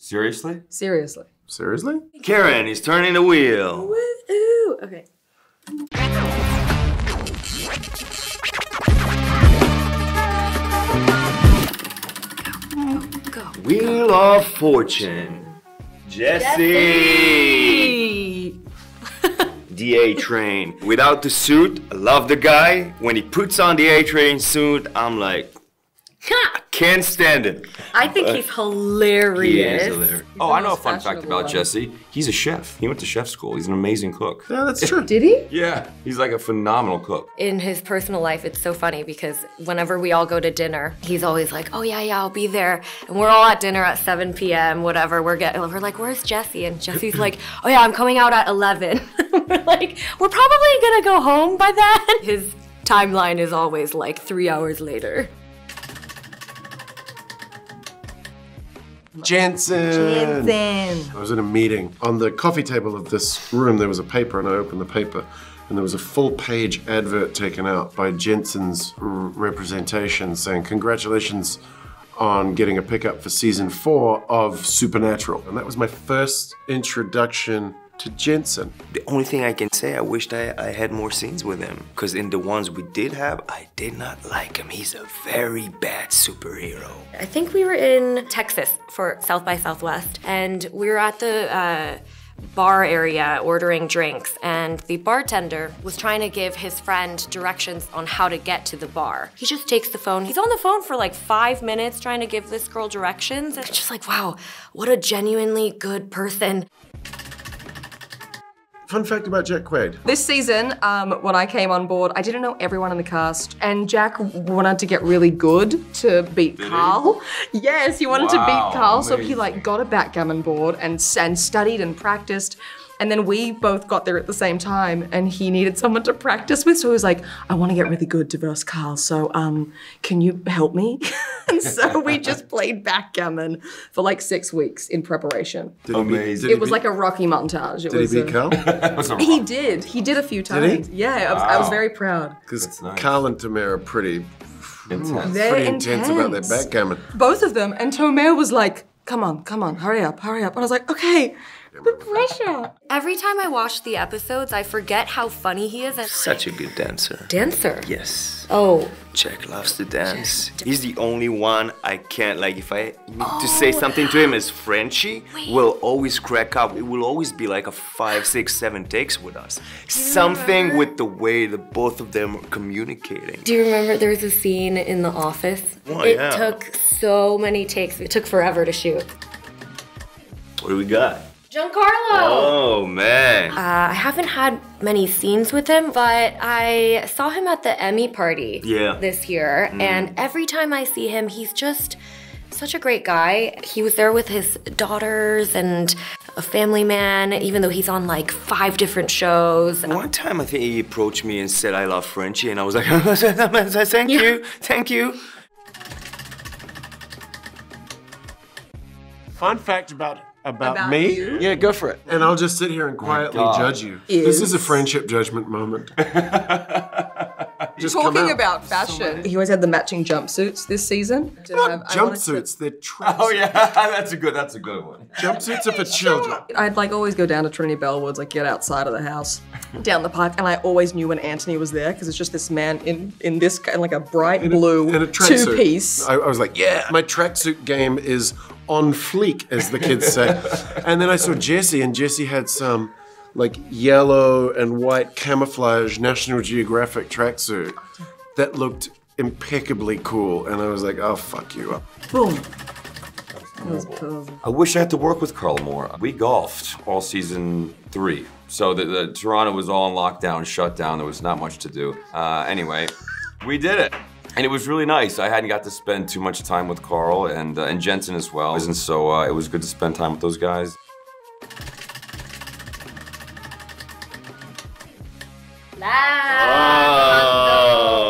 Seriously? Seriously. Seriously? Karen is turning the wheel. Woo! Okay. Go. Wheel of Fortune. Jesse! The A-Train. Without the suit, I love the guy. When he puts on the A-Train suit, I'm like, I can't stand it. I think he's hilarious. He is hilarious. Oh, I know a fun fact about Jesse. He's a chef. He went to chef school. He's an amazing cook. Yeah, that's true. Did he? Yeah, he's like a phenomenal cook. In his personal life, it's so funny because whenever we all go to dinner, he's always like, oh yeah, I'll be there. And we're all at dinner at 7 p.m., whatever. We're like, where's Jesse? And Jesse's like, oh yeah, I'm coming out at 11. We're like, we're probably gonna go home by then. His timeline is always like 3 hours later. Jensen! I was in a meeting. On the coffee table of this room, there was a paper, and I opened the paper, and there was a full-page advert taken out by Jensen's representation saying, congratulations on getting a pickup for season 4 of Supernatural. And that was my first introduction to Jensen. The only thing I can say, I wished I had more scenes with him. Because in the ones we did have, I did not like him. He's a very bad superhero. I think we were in Texas for South by Southwest, and we were at the bar area ordering drinks, and the bartender was trying to give his friend directions on how to get to the bar. He just takes the phone. He's on the phone for like 5 minutes trying to give this girl directions. And it's just like, wow, what a genuinely good person. Fun fact about Jack Quaid. This season, when I came on board, I didn't know everyone in the cast, and Jack wanted to get really good to beat Carl. Yes, he wanted to beat Carl, so he like got a backgammon board and studied and practiced. And then we both got there at the same time, and he needed someone to practice with, so he was like, I want to get really good to verse Carl, so can you help me? And so we just played backgammon for like 6 weeks in preparation. Amazing. It was like a Rocky montage. Did he beat Carl? He did. He did a few times. Did he? Yeah, I was very proud. Because Carl and Tamara are pretty Intense. They're intense about their backgammon. Both of them. And Tomer was like, come on, hurry up. And I was like, okay. The pressure. Every time I watch the episodes, I forget how funny he is. Such a good dancer. Dancer? Yes. Oh. Jack loves to dance. He's the only one I can't, like, if I need to say something to him as Frenchie, will always crack up. It will always be like a 5, 6, 7 takes with us. Something with the way that both of them are communicating. Do you remember there was a scene in The Office? Oh, it yeah. took so many takes. It took forever to shoot. What do we got? Giancarlo! Oh, man. I haven't had many scenes with him, but I saw him at the Emmy party this year, and every time I see him, he's just such a great guy. He was there with his daughters and a family man, even though he's on like 5 different shows. One time I think he approached me and said, I love Frenchie, and I was like, thank you, thank you. Fun fact about me? you? Yeah, go for it. And I'll just sit here and quietly judge you. This is a friendship judgment moment. Just Talking about fashion, he always had the matching jumpsuits this season. Not jumpsuits, they're tracksuits. Oh yeah, that's a good one. Jumpsuits are for children. I'd like always go down to Trinity Bellwoods, like get outside of the house, down the park, and I always knew when Antony was there because it's just this man in this kind of like a bright blue In a tracksuit. 2-piece. I was like, yeah, my tracksuit game is on fleek, as the kids say. And then I saw Jesse, and Jesse had some like yellow and white camouflage National Geographic tracksuit that looked impeccably cool. And I was like, oh, fuck you up. Boom. That was perfect. I wish I had to work with Carl more. We golfed all season 3. So the Toronto was all in lockdown, shut down. There was not much to do. Anyway, we did it. And it was really nice. I hadn't got to spend too much time with Carl and Jensen as well. And so it was good to spend time with those guys.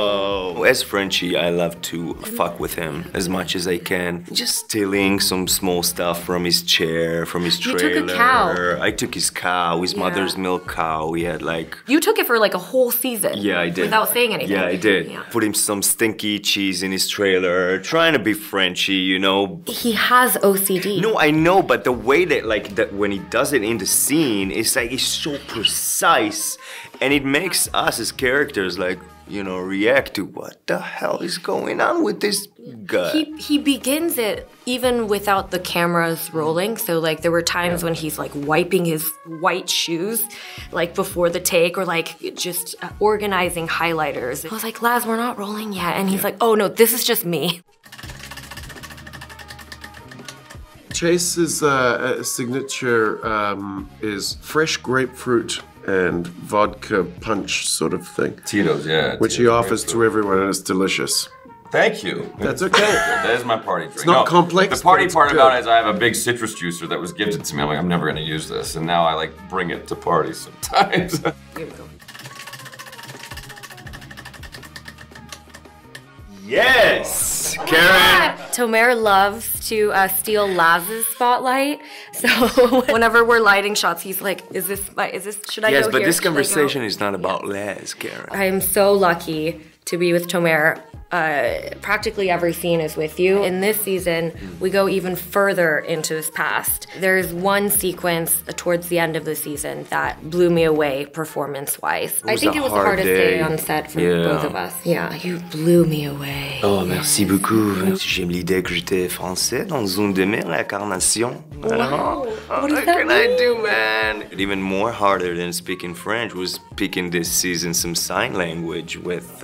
Oh, as Frenchie, I love to fuck with him as much as I can. Just stealing some small stuff from his chair, from his trailer. You took a cow. I took his cow, his mother's milk cow. He had like... You took it for like a whole season. Yeah, I did. Without saying anything. Yeah, I did. Yeah. Put him some stinky cheese in his trailer, trying to be Frenchy, you know. He has OCD. No, I know, but the way that, like, that when he does it in the scene, it's like, it's so precise. And it makes us as characters, like, you know, react to what the hell is going on with this guy. He begins it even without the cameras rolling. So like there were times when he's like wiping his white shoes like before the take, or like just organizing highlighters. I was like, Laz, we're not rolling yet. And he's like, oh no, this is just me. Chace's signature is fresh grapefruit and vodka punch sort of thing. Tito's, yeah. Which he offers to everyone, and it's delicious. Thank you. That's okay. That is my party drink. It's not complex. The party part about it is I have a big citrus juicer that was gifted to me. I'm like, I'm never gonna use this, and now I like bring it to parties sometimes. Here we go. Yes! Karen! Tomer loves to steal Laz's spotlight. So whenever we're lighting shots, he's like, should I go here? Yes, but this conversation is not about Laz, Karen. I am so lucky to be with Tomer. Practically every scene is with you. In this season, we go even further into his past. There's one sequence towards the end of the season that blew me away performance-wise. I think it was the hardest day on set for both of us. Yeah, you blew me away. Oh, merci beaucoup. J'aime l'idée que j'étais français dans une de mes l'incarnation. Wow. What What can I do, man? Even more harder than speaking French was speaking this season some sign language with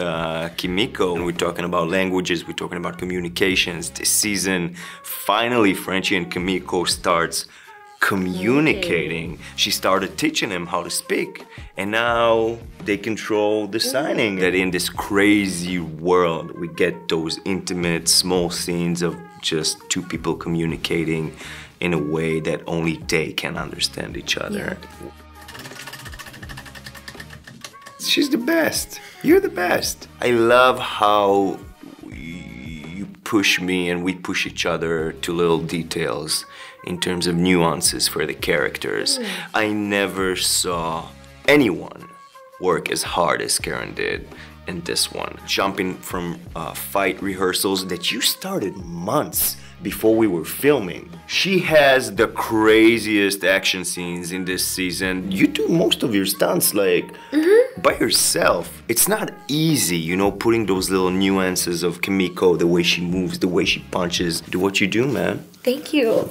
Kimiko. And we're talking about languages, we're talking about communications. This season, finally, Frenchie and Kimiko starts communicating. She started teaching him how to speak, and now they control the signing. That in this crazy world, we get those intimate, small scenes of just two people communicating in a way that only they can understand each other. Yeah. She's the best. You're the best. I love how you push me and we push each other to little details in terms of nuances for the characters. I never saw anyone work as hard as Karen did in this one. Jumping from fight rehearsals that you started months before we were filming. She has the craziest action scenes in this season. You do most of your stunts like by yourself. It's not easy, you know, putting those little nuances of Kimiko, the way she moves, the way she punches. Do what you do, man. Thank you.